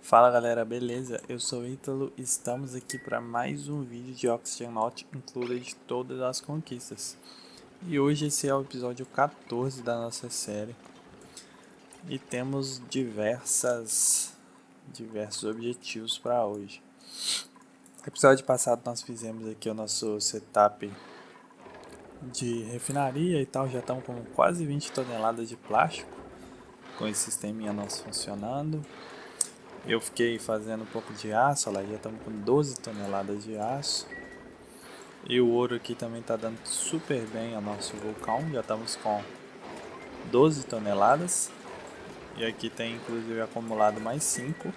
Fala galera, beleza? Eu sou o Ítalo e estamos aqui para mais um vídeo de Oxygen Not Included Todas as Conquistas. E hoje esse é o episódio 14 da nossa série. E temos diversos objetivos para hoje. No episódio passado nós fizemos aqui o nosso setup de refinaria e tal, já estamos com quase 20 toneladas de plástico com esse sisteminha nosso funcionando. Eu fiquei fazendo um pouco de aço, olha lá, já estamos com 12 toneladas de aço. E o ouro aqui também está dando super bem ao nosso vulcão, já estamos com 12 toneladas. E aqui tem inclusive acumulado mais 5.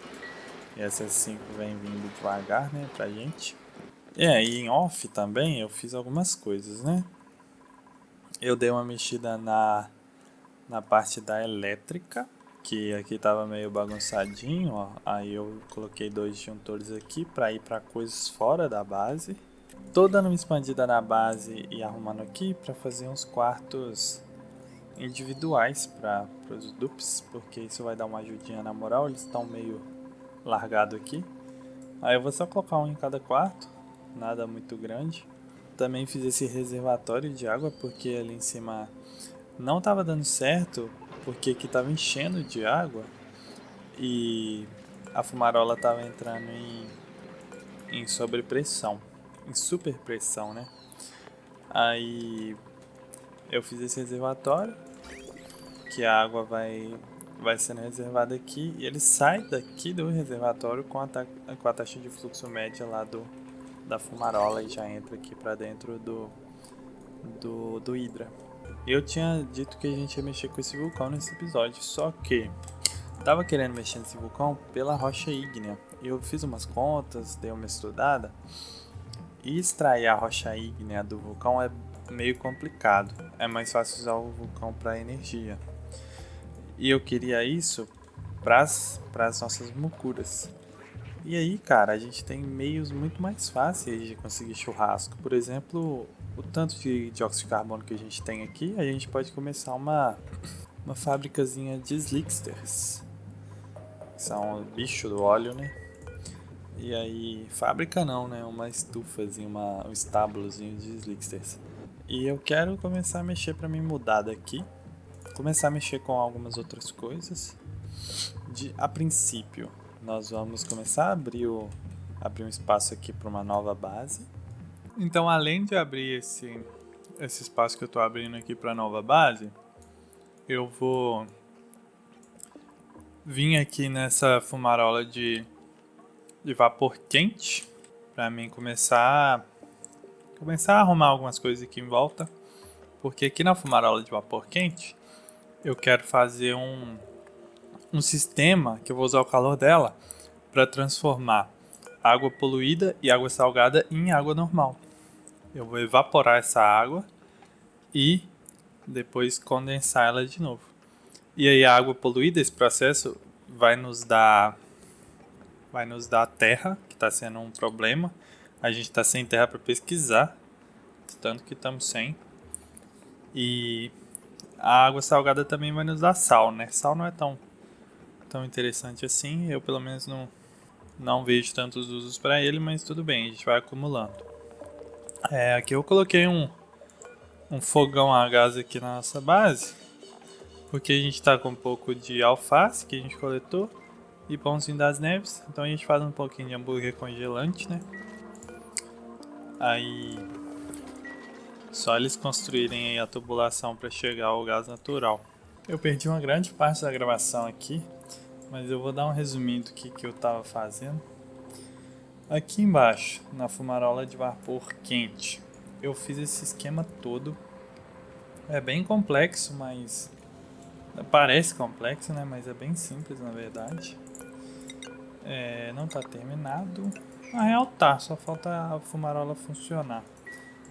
E essas 5 vem vindo devagar, né, pra gente. E aí em off também eu fiz algumas coisas, né. Eu dei uma mexida na parte da elétrica, que aqui tava meio bagunçadinho, ó. Aí eu coloquei 2 disjuntores aqui para ir para coisas fora da base. Tô dando uma expandida na base e arrumando aqui para fazer uns quartos individuais para os dupes, porque isso vai dar uma ajudinha na moral, eles estão meio largados aqui. Aí eu vou só colocar um em cada quarto, nada muito grande. Também fiz esse reservatório de água porque ali em cima não estava dando certo, porque aqui estava enchendo de água e a fumarola estava entrando em sobrepressão, em superpressão, né? Aí eu fiz esse reservatório, que a água vai sendo reservada aqui e ele sai daqui do reservatório com a taxa de fluxo média lá da fumarola e já entra aqui para dentro do Hydra. Eu tinha dito que a gente ia mexer com esse vulcão nesse episódio, só que tava querendo mexer nesse vulcão pela rocha ígnea. Eu fiz umas contas, dei uma estudada, e extrair a rocha ígnea do vulcão é meio complicado. É mais fácil usar o vulcão para energia. E eu queria isso para as nossas mucuras. E aí, cara, a gente tem meios muito mais fáceis de conseguir churrasco. Por exemplo, o tanto de dióxido de carbono que a gente tem aqui, a gente pode começar uma fabricazinha de slicksters. São bicho do óleo, né? E aí, fábrica não, né? Uma estufazinha, um estábulozinho de slicksters. E eu quero começar a mexer para me mudar daqui. Começar a mexer com algumas outras coisas. A princípio, nós vamos começar a abrir um espaço aqui para uma nova base. Então, além de abrir esse espaço que eu estou abrindo aqui para a nova base, eu vou vir aqui nessa fumarola de vapor quente para mim começar a arrumar algumas coisas aqui em volta, porque aqui na fumarola de vapor quente eu quero fazer um sistema que eu vou usar o calor dela para transformar água poluída e água salgada em água normal. Eu vou evaporar essa água e depois condensar ela de novo. E aí a água poluída, esse processo vai nos dar terra, que está sendo um problema. A gente está sem terra para pesquisar, tanto que estamos sem. E a água salgada também vai nos dar sal, né? Sal não é tão interessante assim. Eu pelo menos não vejo tantos usos para ele, mas tudo bem, a gente vai acumulando. Aqui eu coloquei um fogão a gás aqui na nossa base, porque a gente está com um pouco de alface que a gente coletou e pãozinho das neves, então a gente faz um pouquinho de hambúrguer congelante, né? Aí só eles construírem aí a tubulação para chegar ao gás natural. Eu perdi uma grande parte da gravação aqui, mas eu vou dar um resuminho do que eu estava fazendo. Aqui embaixo, na fumarola de vapor quente, eu fiz esse esquema todo. É bem complexo, mas parece complexo, né? Mas é bem simples na verdade. Não está terminado. Na real tá, só falta a fumarola funcionar.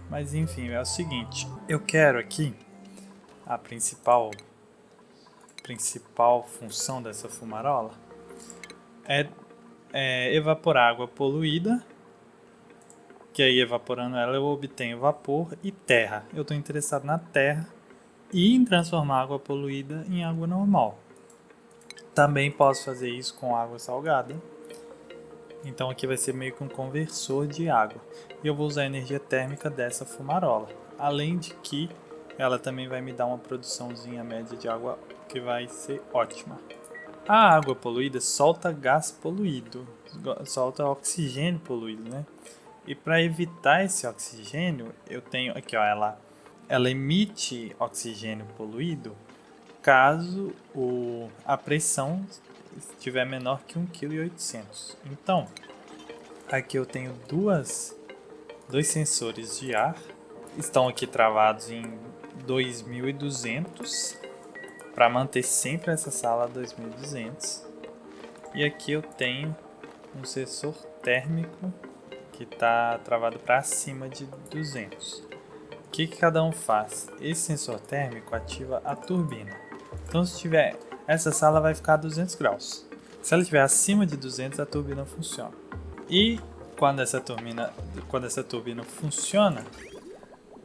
Mas enfim, é o seguinte, eu quero aqui a principal função dessa fumarola é evaporar água poluída, que aí evaporando ela eu obtenho vapor e terra. Eu estou interessado na terra e em transformar água poluída em água normal. Também posso fazer isso com água salgada. Então aqui vai ser meio que um conversor de água. E eu vou usar a energia térmica dessa fumarola. Além de que ela também vai me dar uma produçãozinha média de água que vai ser ótima. A água poluída solta gás poluído, solta oxigênio poluído, né? E para evitar esse oxigênio, eu tenho aqui, ó, ela emite oxigênio poluído caso a pressão estiver menor que 1,8 kg. Então, aqui eu tenho dois sensores de ar, estão aqui travados em 2200 para manter sempre essa sala a 2200. E aqui eu tenho um sensor térmico que está travado para acima de 200. O que cada um faz? Esse sensor térmico ativa a turbina. Então, se tiver, essa sala vai ficar a 200 graus. Se ela estiver acima de 200, a turbina funciona. E quando essa turbina funciona,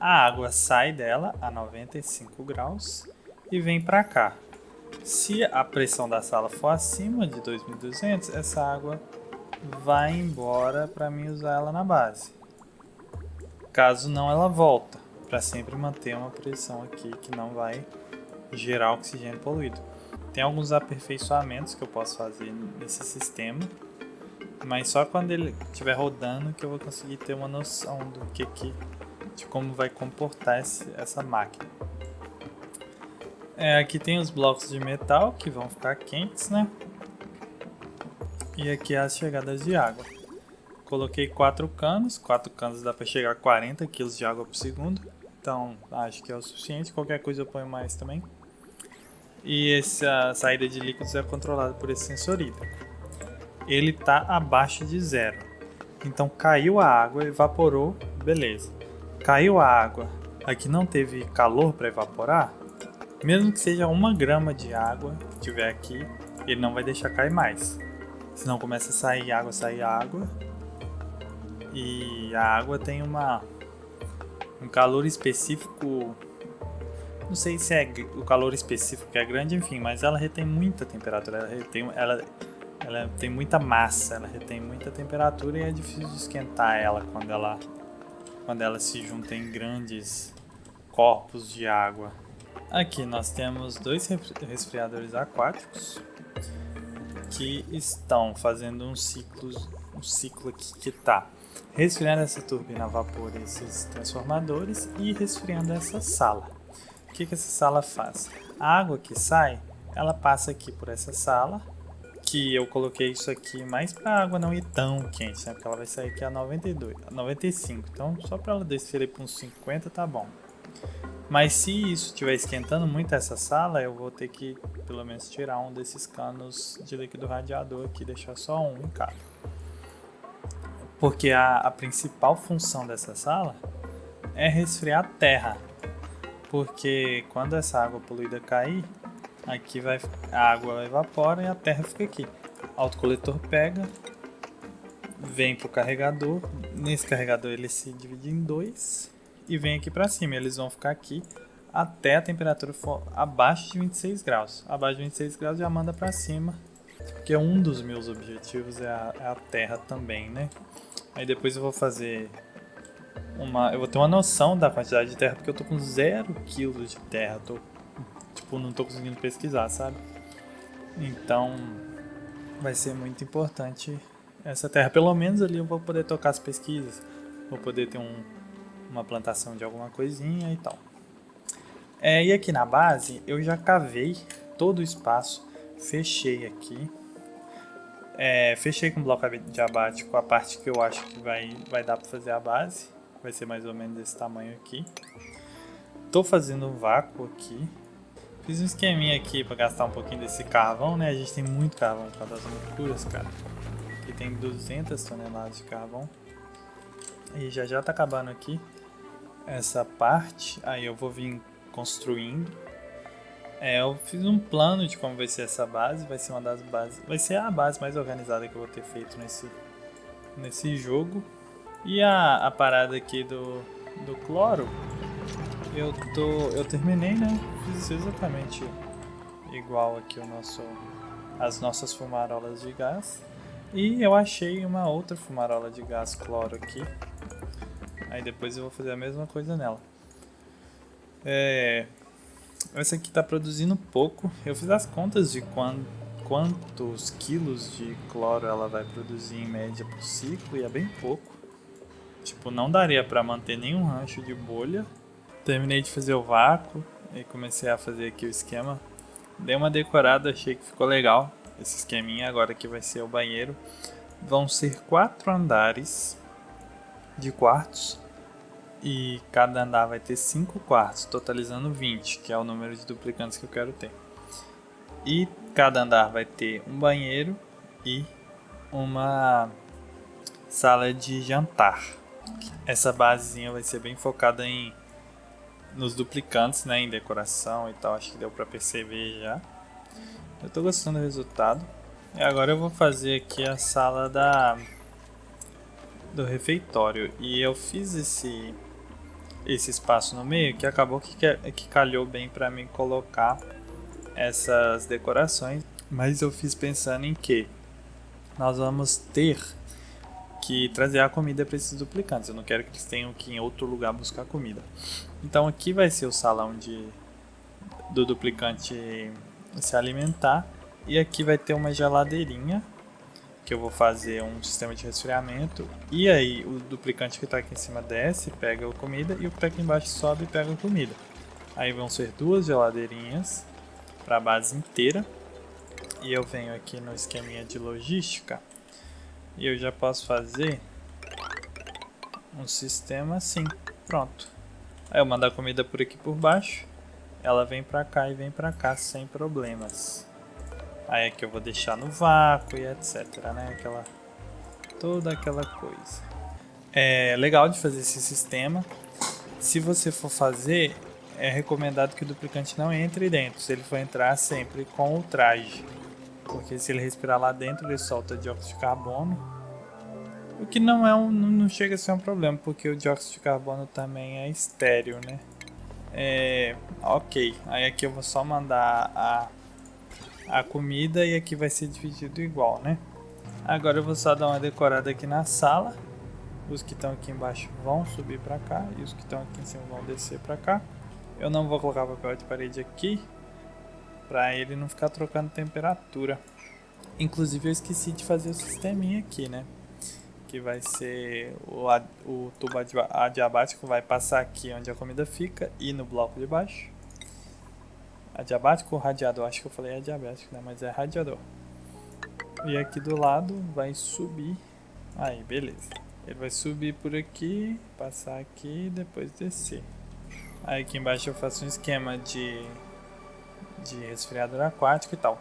a água sai dela a 95 graus e vem para cá. Se a pressão da sala for acima de 2200, essa água vai embora para mim usar ela na base. Caso não, ela volta para sempre manter uma pressão aqui que não vai gerar oxigênio poluído. Tem alguns aperfeiçoamentos que eu posso fazer nesse sistema, mas só quando ele estiver rodando que eu vou conseguir ter uma noção de como vai comportar essa máquina. Aqui tem os blocos de metal que vão ficar quentes, né? E aqui as chegadas de água. Coloquei 4 canos dá para chegar a 40 kg de água por segundo, então acho que é o suficiente. Qualquer coisa eu ponho mais também. E essa saída de líquidos é controlada por esse sensor hídrico. Ele está abaixo de zero, então caiu a água, evaporou, beleza. Caiu a água, aqui não teve calor para evaporar, mesmo que seja 1 grama de água que tiver aqui, ele não vai deixar cair mais. Senão começa a sair água, e a água tem um calor específico. Não sei se é o calor específico que é grande, enfim, mas ela retém muita temperatura, ela tem muita massa, ela retém muita temperatura e é difícil de esquentar ela quando ela se junta em grandes corpos de água. Aqui nós temos 2 resfriadores aquáticos que estão fazendo um ciclo aqui que está resfriando essa turbina a vapor, esses transformadores, e resfriando essa sala. O que essa sala faz? A água que sai, ela passa aqui por essa sala, que eu coloquei isso aqui mais para a água não ir tão quente, né? Porque ela vai sair aqui a 95, então só para ela descer para uns 50 tá bom. Mas se isso estiver esquentando muito essa sala, eu vou ter que pelo menos tirar um desses canos de líquido radiador aqui, deixar só um em cada. Porque a principal função dessa sala é resfriar a terra. Porque quando essa água poluída cair, aqui a água evapora e a terra fica aqui. O autocoletor pega, vem para o carregador. Nesse carregador ele se divide em 2 e vem aqui para cima. Eles vão ficar aqui até a temperatura for abaixo de 26 graus. Abaixo de 26 graus já manda para cima, porque um dos meus objetivos é a terra também, né? Aí depois eu vou fazer eu vou ter uma noção da quantidade de terra, porque eu tô com 0 kg de terra. Não tô conseguindo pesquisar, sabe? Então vai ser muito importante essa terra. Pelo menos ali eu vou poder tocar as pesquisas, vou poder ter uma plantação de alguma coisinha e tal. E aqui na base eu já cavei todo o espaço, fechei aqui. Fechei com bloco de abate com a parte que eu acho que vai dar para fazer a base. Vai ser mais ou menos desse tamanho aqui. Tô fazendo um vácuo aqui. Fiz um esqueminha aqui para gastar um pouquinho desse carvão, né? A gente tem muito carvão por causa das loucuras, cara. Aqui tem 200 toneladas de carvão. E já tá acabando aqui essa parte. Aí eu vou vir construindo. Eu fiz um plano de como vai ser essa base. Vai ser uma das bases. Vai ser a base mais organizada que eu vou ter feito nesse jogo. E a parada aqui do cloro, eu terminei, né? Fiz exatamente igual aqui o as nossas fumarolas de gás. E eu achei uma outra fumarola de gás cloro aqui. Aí depois eu vou fazer a mesma coisa nela. Essa aqui está produzindo pouco. Eu fiz as contas de quantos quilos de cloro ela vai produzir em média por ciclo e é bem pouco. Tipo, não daria para manter nenhum rancho de bolha. Terminei de fazer o vácuo e comecei a fazer aqui o esquema. Dei uma decorada, achei que ficou legal esse esqueminha. Agora que vai ser o banheiro. Vão ser 4 andares de quartos. E cada andar vai ter 5 quartos, totalizando 20, que é o número de duplicantes que eu quero ter. E cada andar vai ter um banheiro e uma sala de jantar. Essa basezinha vai ser bem focada nos duplicantes, né, em decoração e tal, acho que deu pra perceber já. Eu tô gostando do resultado. E agora eu vou fazer aqui a sala do refeitório. E eu fiz esse espaço no meio que acabou que calhou bem pra mim colocar essas decorações. Mas eu fiz pensando em que nós vamos ter que trazer a comida para esses duplicantes. Eu não quero que eles tenham que ir em outro lugar buscar comida. Então aqui vai ser o salão do duplicante se alimentar. E aqui vai ter uma geladeirinha que eu vou fazer um sistema de resfriamento. E aí o duplicante que está aqui em cima desce, pega a comida, e o que está aqui embaixo sobe e pega a comida. Aí vão ser 2 geladeirinhas para a base inteira. E eu venho aqui no esqueminha de logística e eu já posso fazer um sistema assim, pronto. Aí eu mando a comida por aqui por baixo, ela vem pra cá e vem pra cá sem problemas. Aí aqui eu vou deixar no vácuo e etc, né, toda aquela coisa. É legal de fazer esse sistema. Se você for fazer, é recomendado que o duplicante não entre dentro, se ele for entrar sempre com o traje. Porque se ele respirar lá dentro, ele solta dióxido de carbono. O que não chega a ser um problema, porque o dióxido de carbono também é estéril, né? Ok, aí aqui eu vou só mandar a comida e aqui vai ser dividido igual, né? Agora eu vou só dar uma decorada aqui na sala. Os que estão aqui embaixo vão subir pra cá e os que estão aqui em cima vão descer pra cá. Eu não vou colocar papel de parede aqui, pra ele não ficar trocando temperatura. Inclusive eu esqueci de fazer o sisteminha aqui, né? Que vai ser o tubo adiabático vai passar aqui onde a comida fica e no bloco de baixo. Adiabático ou radiador? Acho que eu falei adiabático, né? Mas é radiador. E aqui do lado vai subir. Aí, beleza. Ele vai subir por aqui, passar aqui e depois descer. Aí aqui embaixo eu faço um esquema de resfriador aquático e tal.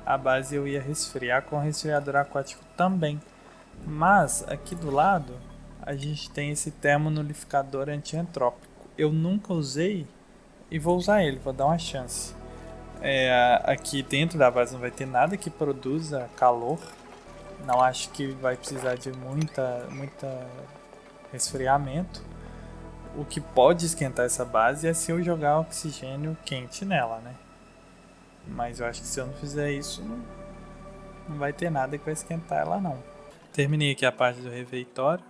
A base eu ia resfriar com resfriador aquático também. Mas aqui do lado a gente tem esse termonulificador antientrópico. Eu nunca usei e vou usar ele, vou dar uma chance. Aqui dentro da base não vai ter nada que produza calor. Não acho que vai precisar de muita resfriamento. O que pode esquentar essa base é se eu jogar oxigênio quente nela, né? Mas eu acho que se eu não fizer isso, não vai ter nada que vai esquentar ela não. Terminei aqui a parte do refeitório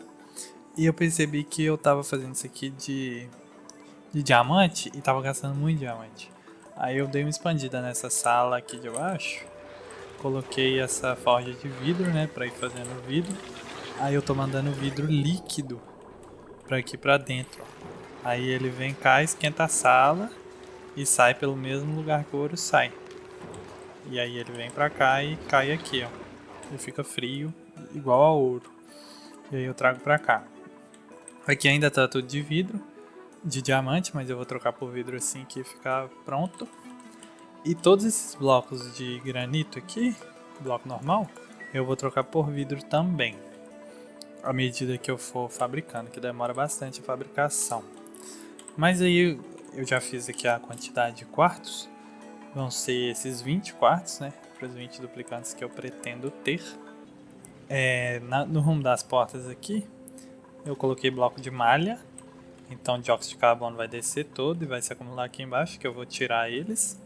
e eu percebi que eu tava fazendo isso aqui de diamante e tava gastando muito diamante. Aí eu dei uma expandida nessa sala aqui de baixo, coloquei essa forja de vidro, né, pra ir fazendo vidro. Aí eu tô mandando vidro líquido pra aqui pra dentro. Aí ele vem cá, esquenta a sala e sai pelo mesmo lugar que o ouro sai. E aí ele vem pra cá e cai aqui, ó. Ele fica frio, igual ao ouro. E aí eu trago pra cá. Aqui ainda tá tudo de vidro, de diamante, mas eu vou trocar por vidro assim que ficar pronto. E todos esses blocos de granito aqui, bloco normal, eu vou trocar por vidro também. À medida que eu for fabricando, que demora bastante a fabricação. Mas aí eu já fiz aqui a quantidade de quartos. Vão ser esses 20 quartos, né? Para os 20 duplicantes que eu pretendo ter. No rumo das portas aqui, eu coloquei bloco de malha. Então o dióxido de carbono vai descer todo e vai se acumular aqui embaixo, que eu vou tirar eles.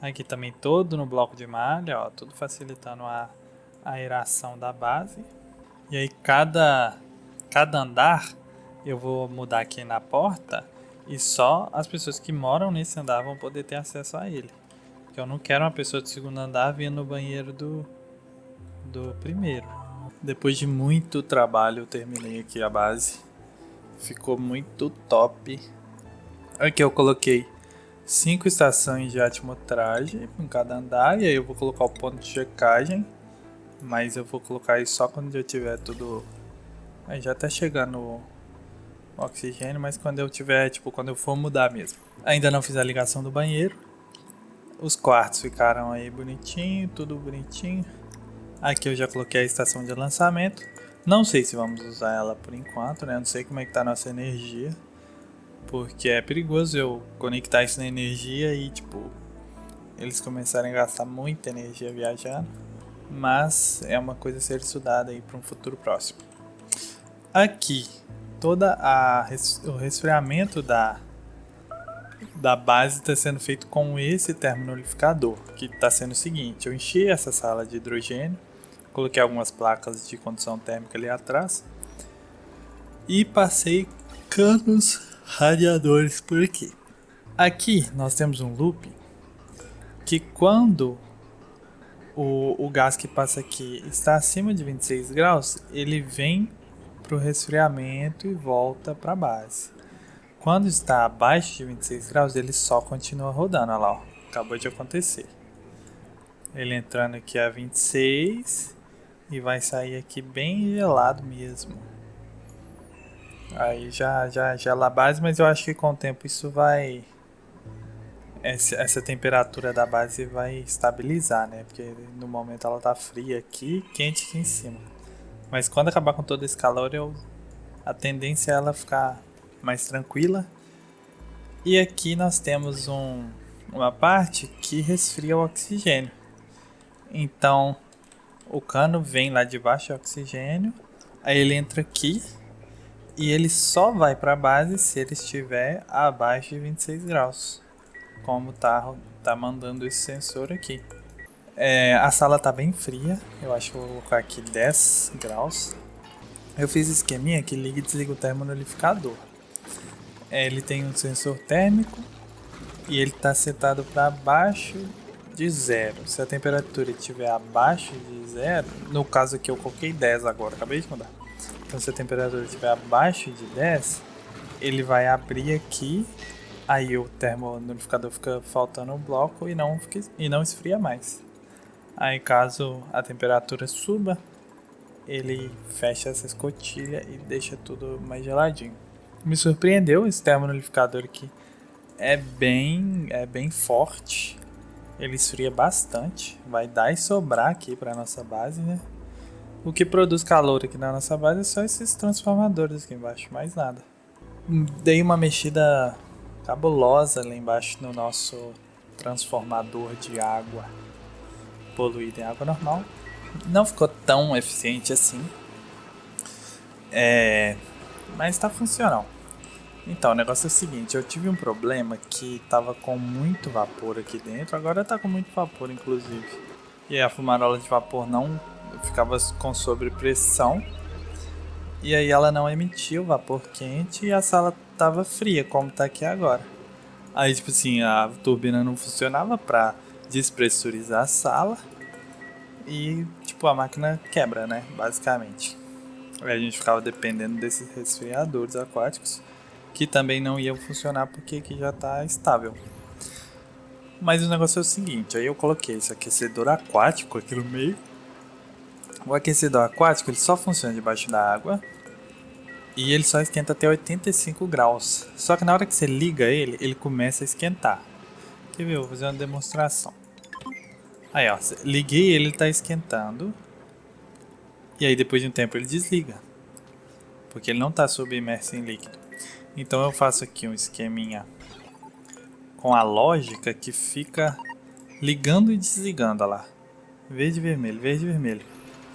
Aqui também todo no bloco de malha, ó, tudo facilitando a aeração da base. E aí cada andar eu vou mudar aqui na porta e só as pessoas que moram nesse andar vão poder ter acesso a ele. Porque eu não quero uma pessoa do segundo andar vindo no banheiro do primeiro. Depois de muito trabalho eu terminei aqui a base. Ficou muito top. Aqui eu coloquei 5 estações de atmostragem em cada andar. E aí eu vou colocar o ponto de checagem. Mas eu vou colocar isso só quando eu tiver tudo. Aí já tá chegando o oxigênio, mas quando eu tiver, tipo, quando eu for mudar mesmo. Ainda não fiz a ligação do banheiro. Os quartos ficaram aí bonitinho, tudo bonitinho. Aqui eu já coloquei a estação de lançamento. Não sei se vamos usar ela por enquanto, né? Não sei como é que tá a nossa energia. Porque é perigoso eu conectar isso na energia e, tipo, eles começarem a gastar muita energia viajando. Mas é uma coisa a ser estudada aí para um futuro próximo. Aqui, o resfriamento da base está sendo feito com esse termonolificador, que está sendo o seguinte: eu enchi essa sala de hidrogênio, coloquei algumas placas de condução térmica ali atrás e passei canos radiadores por aqui. Aqui nós temos um loop que quando o gás que passa aqui está acima de 26 graus, ele vem para o resfriamento e volta para a base. Quando está abaixo de 26 graus, ele só continua rodando. Olha lá, ó. Acabou de acontecer. Ele entrando aqui a 26 e vai sair aqui bem gelado mesmo. Aí já gela a base, mas eu acho que com o tempo isso vai... Essa temperatura da base vai estabilizar, né? Porque no momento ela tá fria aqui, quente aqui em cima. Mas quando acabar com todo esse calor, a tendência é ela ficar mais tranquila. E aqui nós temos uma parte que resfria o oxigênio. Então o cano vem lá de baixo de oxigênio, aí ele entra aqui e ele só vai para a base se ele estiver abaixo de 26 graus. Como tá mandando esse sensor aqui. A sala tá bem fria, eu acho que eu vou colocar aqui 10 graus. Eu fiz esqueminha que liga e desliga o termonolificador. Ele tem um sensor térmico e ele está setado para baixo de zero. Se a temperatura estiver abaixo de zero, no caso aqui eu coloquei 10 agora, acabei de mudar. Então se a temperatura estiver abaixo de 10, ele vai abrir aqui. Aí o termonolificador fica faltando um bloco e não esfria mais. Aí caso a temperatura suba, ele fecha essa escotilha e deixa tudo mais geladinho. Me surpreendeu esse termonolificador aqui. É bem forte. Ele esfria bastante. Vai dar e sobrar aqui para nossa base, né? O que produz calor aqui na nossa base é só esses transformadores aqui embaixo, mais nada. Dei uma mexida cabulosa lá embaixo no nosso transformador de água poluída em água normal. Não ficou tão eficiente assim, mas está funcional. Então, o negócio é o seguinte: eu tive um problema que tava com muito vapor aqui dentro, agora tá com muito vapor inclusive. E aí a fumarola de vapor não ficava com sobrepressão, e aí ela não emitia o vapor quente e a sala tava fria, como tá aqui agora. Aí, tipo assim, a turbina não funcionava para despressurizar a sala e, tipo, a máquina quebra, né, basicamente. Aí a gente ficava dependendo desses resfriadores aquáticos, que também não iam funcionar porque aqui já tá estável. Mas o negócio é o seguinte: aí eu coloquei esse aquecedor aquático aqui no meio. O aquecedor aquático ele só funciona debaixo da água e ele só esquenta até 85 graus. Só que na hora que você liga ele, ele começa a esquentar. Quer ver? Eu vou fazer uma demonstração. Aí ó, liguei ele tá esquentando. E aí depois de um tempo ele desliga, porque ele não está submerso em líquido. Então eu faço aqui um esqueminha com a lógica que fica ligando e desligando, olha lá. Verde, vermelho, verde, vermelho.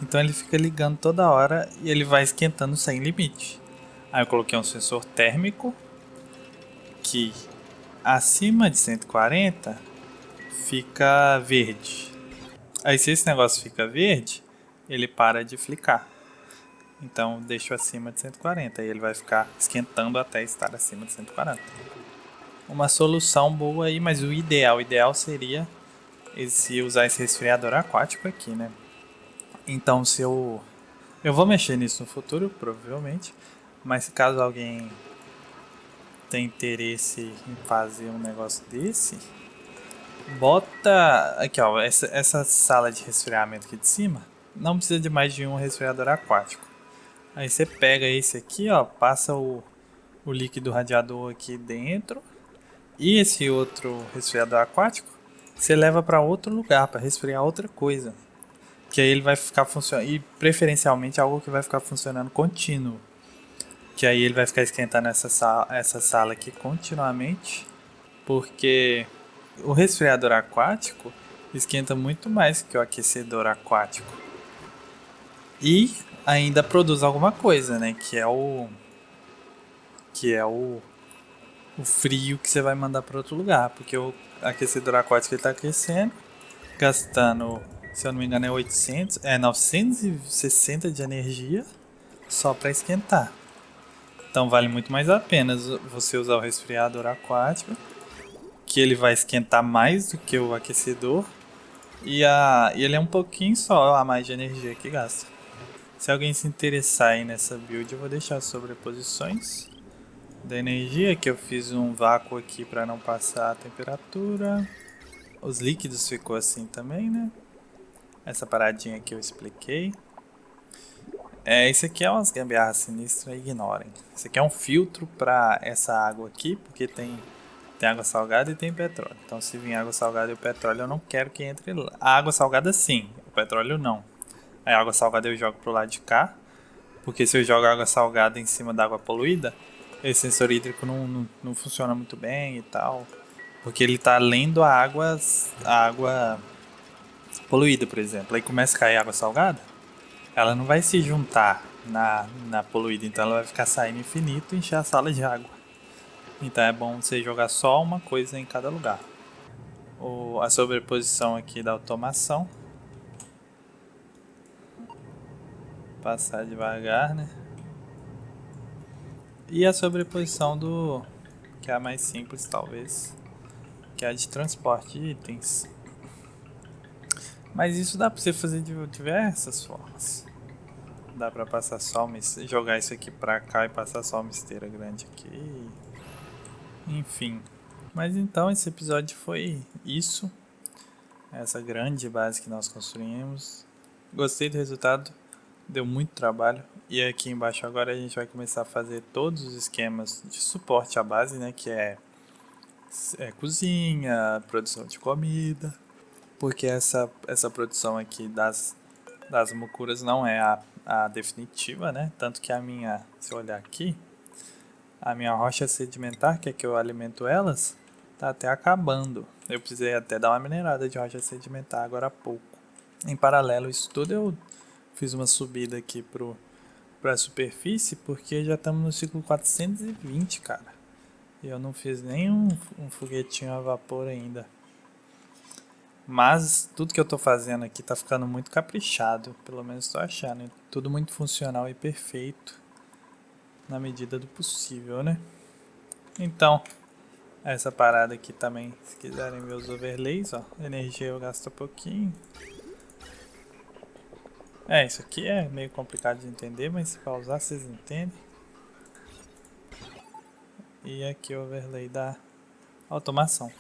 Então ele fica ligando toda hora e ele vai esquentando sem limite. Aí eu coloquei um sensor térmico que acima de 140 fica verde. Aí se esse negócio fica verde, ele para de flicar. Então deixo acima de 140 e ele vai ficar esquentando até estar acima de 140. Uma solução boa aí, mas o ideal seria usar esse resfriador aquático aqui, né? Então se eu vou mexer nisso no futuro, provavelmente, mas caso alguém tenha interesse em fazer um negócio desse, bota aqui, ó, essa sala de resfriamento aqui de cima, não precisa de mais de um resfriador aquático. Aí você pega esse aqui, ó, passa o líquido radiador aqui dentro e esse outro resfriador aquático você leva para outro lugar para resfriar outra coisa. Que aí ele vai ficar funcionando, e preferencialmente algo que vai ficar funcionando contínuo. Que aí ele vai ficar esquentando essa sala aqui continuamente, porque o resfriador aquático esquenta muito mais que o aquecedor aquático. E ainda produz alguma coisa, né? Que é o frio que você vai mandar para outro lugar, porque o aquecedor aquático está aquecendo, gastando, se eu não me engano, 960 de energia só para esquentar. Então vale muito mais a pena você usar o resfriador aquático, que ele vai esquentar mais do que o aquecedor, e ele é um pouquinho só a mais de energia que gasta. Se alguém se interessar aí nessa build, eu vou deixar as sobreposições da energia, que eu fiz um vácuo aqui para não passar a temperatura. Os líquidos ficou assim também, né? Essa paradinha que eu expliquei. Isso aqui é umas gambiarras sinistras, ignorem. Isso aqui é um filtro para essa água aqui, porque tem água salgada e tem petróleo. Então se vir água salgada e o petróleo, eu não quero que entre lá. A água salgada sim, o petróleo não. A água salgada eu jogo pro lado de cá, porque se eu jogo água salgada em cima da água poluída, esse sensor hídrico não funciona muito bem e tal. Porque ele tá lendo a água poluída, por exemplo. Aí começa a cair água salgada, ela não vai se juntar na poluída, então ela vai ficar saindo infinito e encher a sala de água. Então é bom você jogar só uma coisa em cada lugar. A sobreposição aqui da automação. Passar devagar, né? E a sobreposição que é a mais simples, talvez, que é a de transporte de itens. Mas isso dá pra você fazer de diversas formas. Dá pra passar só jogar isso aqui pra cá e passar só uma esteira grande aqui. Enfim. Mas então esse episódio foi isso. Essa grande base que nós construímos. Gostei do resultado. Deu muito trabalho. E aqui embaixo agora a gente vai começar a fazer todos os esquemas de suporte à base, né? Que é cozinha, produção de comida. Porque essa produção aqui das mucuras não é a definitiva, né? Tanto que se eu olhar aqui, a minha rocha sedimentar, que é que eu alimento elas, tá até acabando. Eu precisei até dar uma minerada de rocha sedimentar agora há pouco. Em paralelo isso tudo, eu fiz uma subida aqui pra superfície, porque já estamos no ciclo 420, cara. E eu não fiz nem um foguetinho a vapor ainda. Mas tudo que eu tô fazendo aqui tá ficando muito caprichado, pelo menos tô achando. Tudo muito funcional e perfeito, na medida do possível, né? Então, essa parada aqui também, se quiserem ver os overlays, ó, energia eu gasto um pouquinho. Isso aqui é meio complicado de entender, mas se pausar vocês entendem. E aqui o overlay da automação.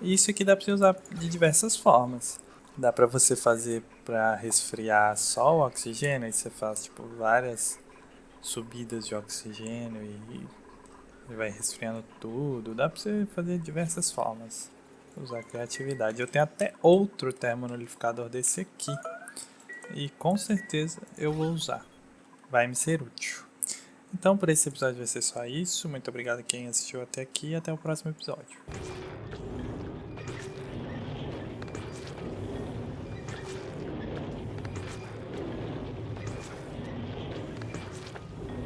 Isso aqui dá pra você usar de diversas formas. Dá pra você fazer pra resfriar só o oxigênio, aí você faz tipo várias subidas de oxigênio e vai resfriando tudo. Dá pra você fazer de diversas formas. Usar criatividade. Eu tenho até outro termonulificador desse aqui. E com certeza eu vou usar. Vai me ser útil. Então por esse episódio vai ser só isso. Muito obrigado a quem assistiu até aqui e até o próximo episódio.